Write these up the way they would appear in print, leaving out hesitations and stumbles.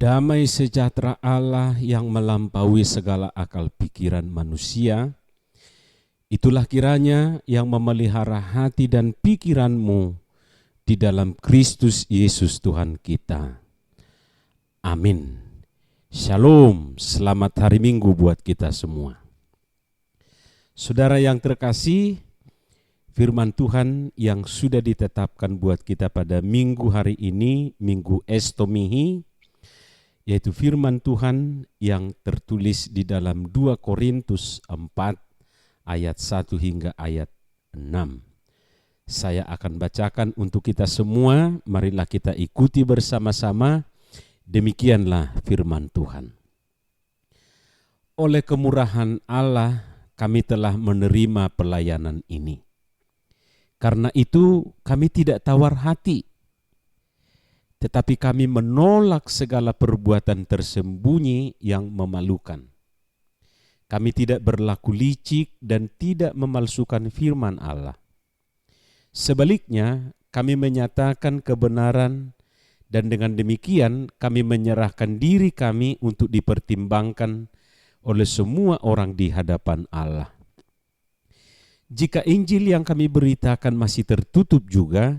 Damai sejahtera Allah yang melampaui segala akal pikiran manusia, itulah kiranya yang memelihara hati dan pikiranmu di dalam Kristus Yesus Tuhan kita. Amin. Shalom, selamat hari Minggu buat kita semua. Saudara yang terkasih, firman Tuhan yang sudah ditetapkan buat kita pada minggu hari ini, Minggu Estomihi, yaitu firman Tuhan yang tertulis di dalam 2 Korintus 4 ayat 1 hingga ayat 6. Saya akan bacakan untuk kita semua, marilah kita ikuti bersama-sama. Demikianlah firman Tuhan. Oleh kemurahan Allah kami telah menerima pelayanan ini. Karena itu kami tidak tawar hati, tetapi kami menolak segala perbuatan tersembunyi yang memalukan. Kami tidak berlaku licik dan tidak memalsukan firman Allah. Sebaliknya, kami menyatakan kebenaran dan dengan demikian kami menyerahkan diri kami untuk dipertimbangkan oleh semua orang di hadapan Allah. Jika Injil yang kami beritakan masih tertutup juga,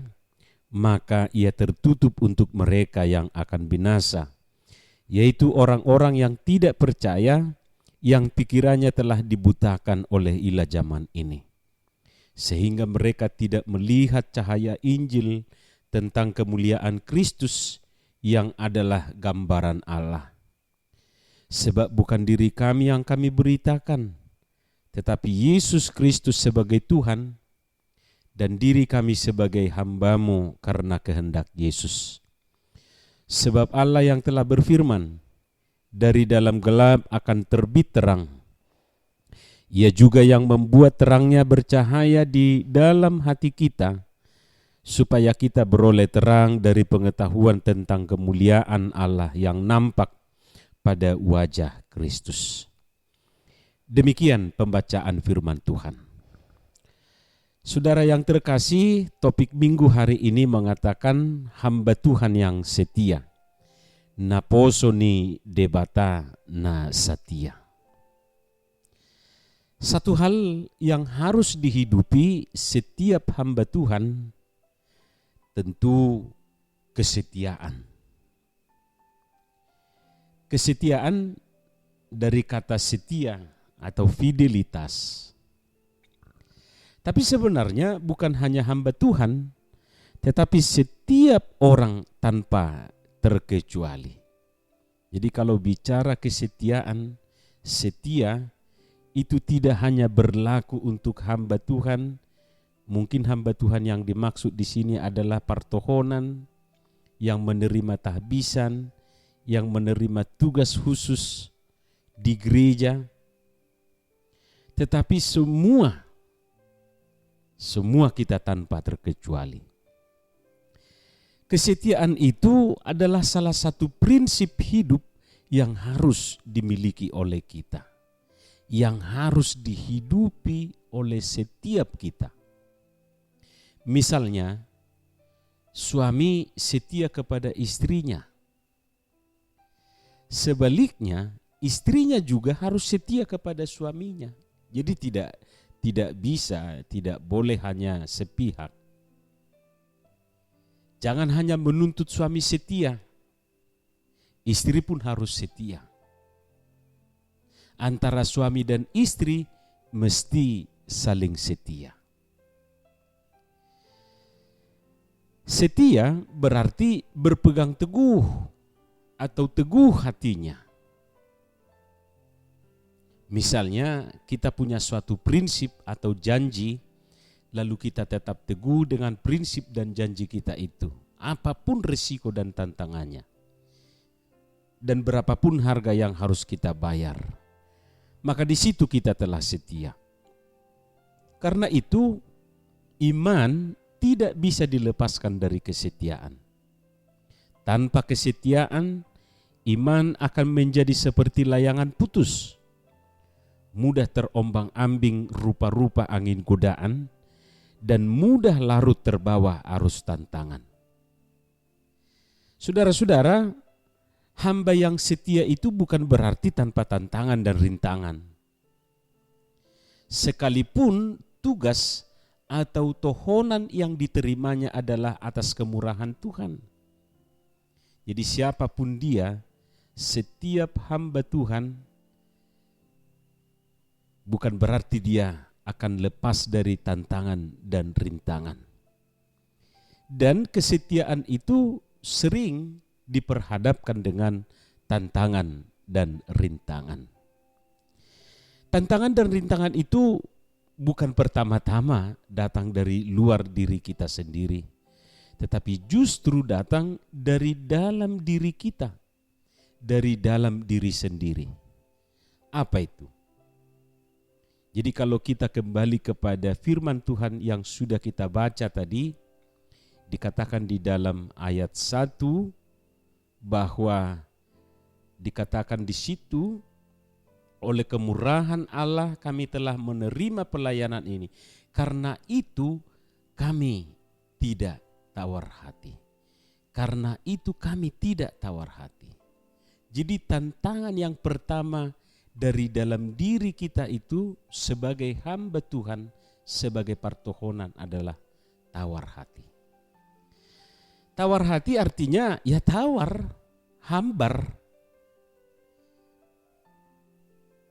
maka ia tertutup untuk mereka yang akan binasa, yaitu orang-orang yang tidak percaya, yang pikirannya telah dibutakan oleh ilah zaman ini, sehingga mereka tidak melihat cahaya Injil tentang kemuliaan Kristus yang adalah gambaran Allah. Sebab bukan diri kami yang kami beritakan, tetapi Yesus Kristus sebagai Tuhan, dan diri kami sebagai hamba-Mu karena kehendak Yesus. Sebab Allah yang telah berfirman, dari dalam gelap akan terbit terang. Ia juga yang membuat terangnya bercahaya di dalam hati kita, supaya kita beroleh terang dari pengetahuan tentang kemuliaan Allah yang nampak pada wajah Kristus. Demikian pembacaan firman Tuhan. Saudara yang terkasih, topik minggu hari ini mengatakan hamba Tuhan yang setia. Naposoni debata na setia. Satu hal yang harus dihidupi setiap hamba Tuhan tentu kesetiaan. Kesetiaan dari kata setia atau fidelitas. Tapi sebenarnya bukan hanya hamba Tuhan, tetapi setiap orang tanpa terkecuali. Jadi kalau bicara kesetiaan, setia itu tidak hanya berlaku untuk hamba Tuhan. Mungkin hamba Tuhan yang dimaksud di sini adalah partohonan, yang menerima tahbisan, yang menerima tugas khusus di gereja. Tetapi semua kita tanpa terkecuali. Kesetiaan itu adalah salah satu prinsip hidup yang harus dimiliki oleh kita, yang harus dihidupi oleh setiap kita. Misalnya, suami setia kepada istrinya. Sebaliknya, istrinya juga harus setia kepada suaminya. Jadi tidak boleh hanya sepihak. Jangan hanya menuntut suami setia, istri pun harus setia. Antara suami dan istri mesti saling setia. Setia berarti berpegang teguh atau teguh hatinya. Misalnya kita punya suatu prinsip atau janji, lalu kita tetap teguh dengan prinsip dan janji kita itu, apapun risiko dan tantangannya, dan berapapun harga yang harus kita bayar, maka di situ kita telah setia. Karena itu iman tidak bisa dilepaskan dari kesetiaan. Tanpa kesetiaan, iman akan menjadi seperti layangan putus, mudah terombang-ambing rupa-rupa angin godaan, dan mudah larut terbawa arus tantangan. Saudara-saudara, Hamba yang setia itu bukan berarti tanpa tantangan dan rintangan. Sekalipun tugas atau tohonan yang diterimanya adalah atas kemurahan Tuhan. Jadi siapapun dia, setiap hamba Tuhan bukan berarti dia akan lepas dari tantangan dan rintangan. Dan kesetiaan itu sering diperhadapkan dengan tantangan dan rintangan. Tantangan dan rintangan itu bukan pertama-tama datang dari luar diri kita sendiri, tetapi justru datang dari dalam diri kita, dari dalam diri sendiri. Apa itu? Jadi kalau kita kembali kepada firman Tuhan yang sudah kita baca tadi, dikatakan di dalam ayat 1 bahwa dikatakan di situ, oleh kemurahan Allah kami telah menerima pelayanan ini. Karena itu kami tidak tawar hati. Karena itu kami tidak tawar hati. Jadi tantangan yang pertama dari dalam diri kita itu sebagai hamba Tuhan, sebagai partohonan adalah tawar hati. Tawar hati artinya ya tawar, hambar.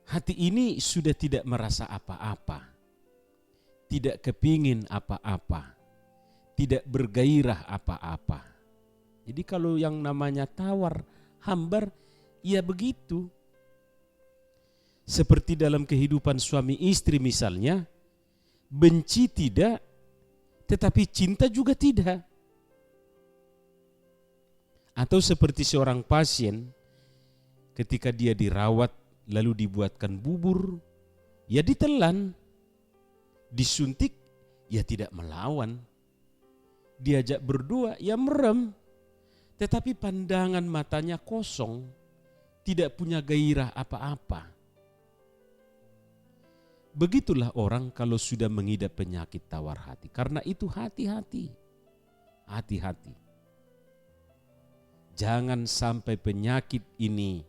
Hati ini sudah tidak merasa apa-apa, tidak kepingin apa-apa, tidak bergairah apa-apa. Jadi kalau yang namanya tawar, hambar, ya begitu. Seperti dalam kehidupan suami istri misalnya, benci tidak, tetapi cinta juga tidak. Atau seperti seorang pasien ketika dia dirawat lalu dibuatkan bubur, ya ditelan. Disuntik, ya tidak melawan. Diajak berdoa, ya merem. Tetapi pandangan matanya kosong, tidak punya gairah apa-apa. Begitulah orang kalau sudah mengidap penyakit tawar hati. Karena itu hati-hati. Hati-hati. Jangan sampai penyakit ini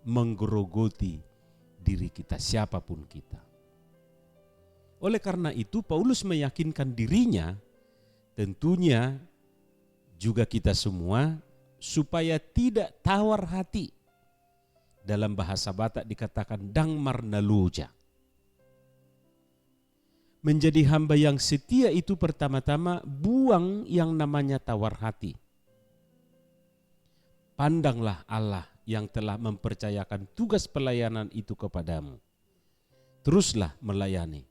menggerogoti diri kita, siapapun kita. Oleh karena itu Paulus meyakinkan dirinya, tentunya juga kita semua, supaya tidak tawar hati. Dalam bahasa Batak dikatakan dang marnaluja. Menjadi hamba yang setia itu pertama-tama buang yang namanya tawar hati. Pandanglah Allah yang telah mempercayakan tugas pelayanan itu kepadamu. Teruslah melayani.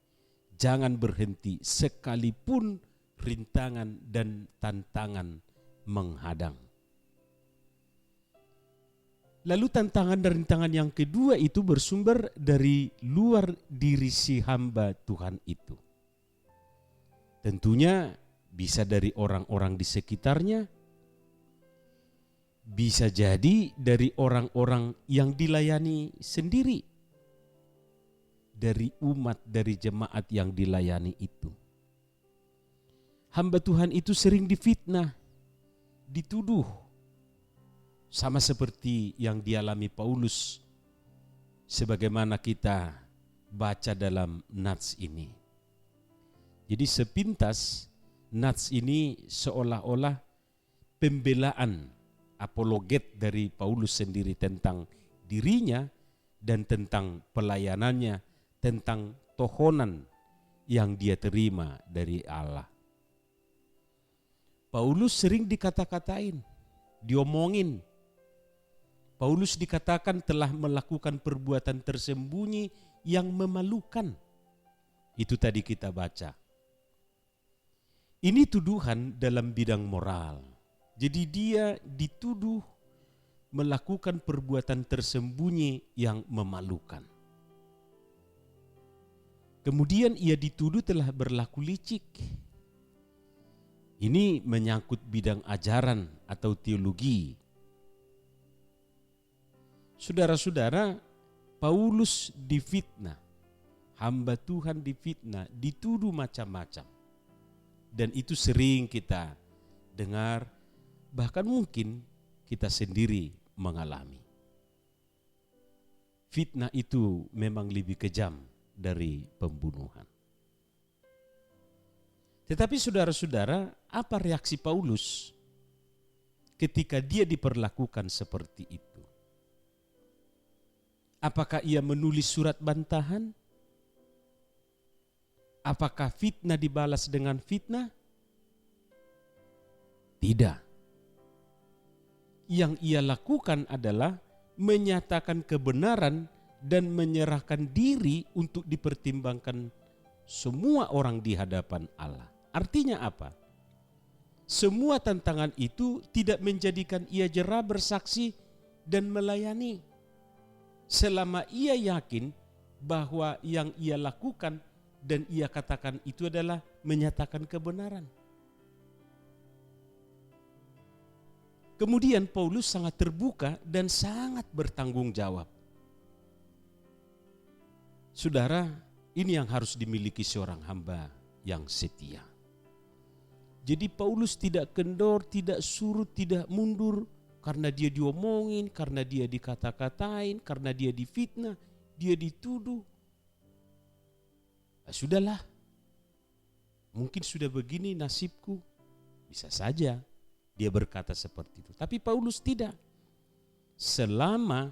Jangan berhenti sekalipun rintangan dan tantangan menghadang. Lalu tantangan dan rintangan yang kedua itu bersumber dari luar diri si hamba Tuhan itu. Tentunya bisa dari orang-orang di sekitarnya, bisa jadi dari orang-orang yang dilayani sendiri, dari umat, dari jemaat yang dilayani itu. Hamba Tuhan itu sering difitnah, dituduh, sama seperti yang dialami Paulus, sebagaimana kita baca dalam nats ini. Jadi sepintas nats ini seolah-olah pembelaan, apologet dari Paulus sendiri tentang dirinya dan tentang pelayanannya, tentang tohonan yang dia terima dari Allah. Paulus sering dikata-katain, diomongin. Paulus dikatakan telah melakukan perbuatan tersembunyi yang memalukan. Itu tadi kita baca. Ini tuduhan dalam bidang moral. Jadi dia dituduh melakukan perbuatan tersembunyi yang memalukan. Kemudian ia dituduh telah berlaku licik. Ini menyangkut bidang ajaran atau teologi. Saudara-saudara, Paulus difitnah, hamba Tuhan difitnah, dituduh macam-macam. Dan itu sering kita dengar, bahkan mungkin kita sendiri mengalami. Fitnah itu memang lebih kejam dari pembunuhan. Tetapi saudara-saudara, apa reaksi Paulus ketika dia diperlakukan seperti itu? Apakah ia menulis surat bantahan? Apakah fitnah dibalas dengan fitnah? Tidak. Yang ia lakukan adalah menyatakan kebenaran dan menyerahkan diri untuk dipertimbangkan semua orang di hadapan Allah. Artinya apa? Semua tantangan itu tidak menjadikan ia jera bersaksi dan melayani. Selama ia yakin bahwa yang ia lakukan dan ia katakan itu adalah menyatakan kebenaran. Kemudian Paulus sangat terbuka dan sangat bertanggung jawab. Saudara, ini yang harus dimiliki seorang hamba yang setia. Jadi Paulus tidak kendor, tidak surut, tidak mundur karena dia diomongin, karena dia dikata-katain, karena dia difitnah, dia dituduh. Sudahlah, mungkin sudah begini nasibku, bisa saja dia berkata seperti itu. Tapi Paulus tidak. Selama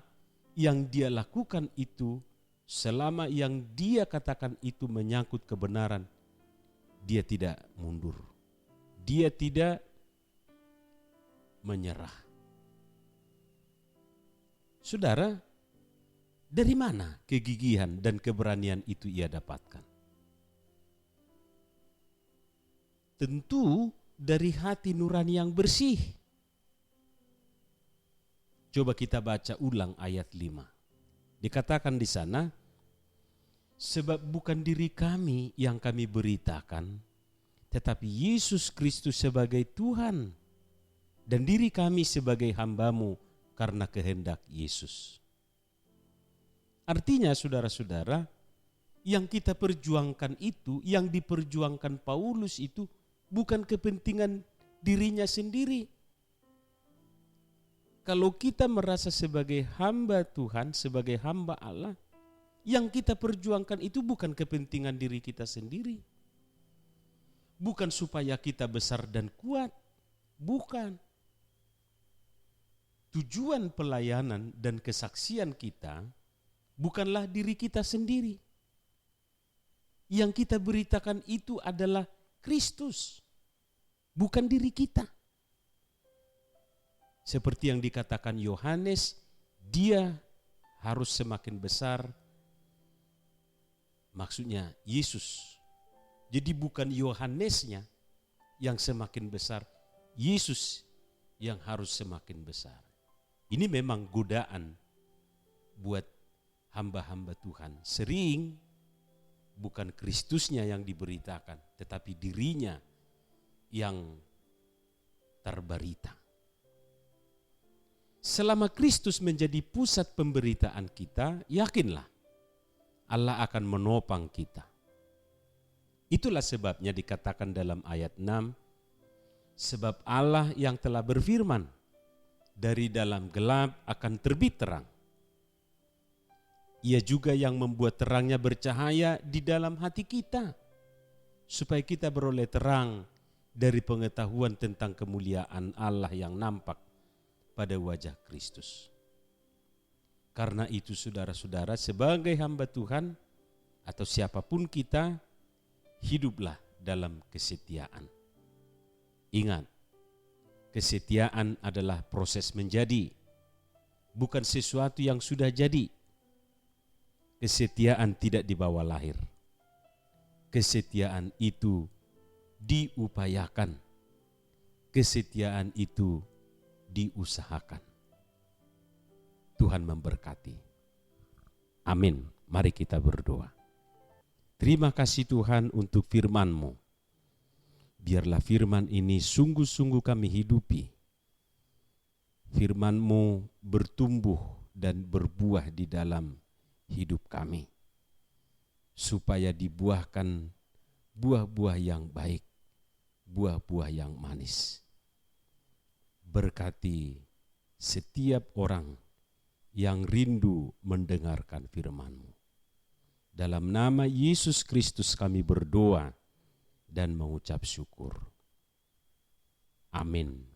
yang dia lakukan itu, selama yang dia katakan itu menyangkut kebenaran, dia tidak mundur. Dia tidak menyerah. Saudara, dari mana kegigihan dan keberanian itu ia dapatkan? Tentu dari hati nurani yang bersih. Coba kita baca ulang ayat 5. Dikatakan di sana, sebab bukan diri kami yang kami beritakan, tetapi Yesus Kristus sebagai Tuhan dan diri kami sebagai hamba-Mu karena kehendak Yesus. Artinya saudara-saudara, yang kita perjuangkan itu, yang diperjuangkan Paulus itu bukan kepentingan dirinya sendiri. Kalau kita merasa sebagai hamba Tuhan, sebagai hamba Allah, yang kita perjuangkan itu bukan kepentingan diri kita sendiri. Bukan supaya kita besar dan kuat, bukan. Tujuan pelayanan dan kesaksian kita bukanlah diri kita sendiri. Yang kita beritakan itu adalah Kristus, bukan diri kita. Seperti yang dikatakan Yohanes, dia harus semakin besar, maksudnya Yesus. Jadi bukan Yohanesnya yang semakin besar, Yesus yang harus semakin besar. Ini memang godaan buat hamba-hamba Tuhan. Sering bukan Kristusnya yang diberitakan, tetapi dirinya yang terberita. Selama Kristus menjadi pusat pemberitaan kita, yakinlah Allah akan menopang kita. Itulah sebabnya dikatakan dalam ayat 6, sebab Allah yang telah berfirman, dari dalam gelap akan terbit terang. Ia juga yang membuat terangnya bercahaya di dalam hati kita, supaya kita beroleh terang dari pengetahuan tentang kemuliaan Allah yang nampak pada wajah Kristus. Karena itu saudara-saudara, sebagai hamba Tuhan atau siapapun kita, hiduplah dalam kesetiaan. Ingat, kesetiaan adalah proses menjadi, bukan sesuatu yang sudah jadi. Kesetiaan tidak dibawa lahir. Kesetiaan itu diupayakan. Kesetiaan itu diusahakan. Tuhan memberkati. Amin. Mari kita berdoa. Terima kasih Tuhan untuk firman-Mu. Biarlah firman ini sungguh-sungguh kami hidupi. Firman-Mu bertumbuh dan berbuah di dalam hidup kami, supaya dibuahkan buah-buah yang baik, buah-buah yang manis. Berkati setiap orang yang rindu mendengarkan firman-Mu. Dalam nama Yesus Kristus kami berdoa dan mengucap syukur. Amin.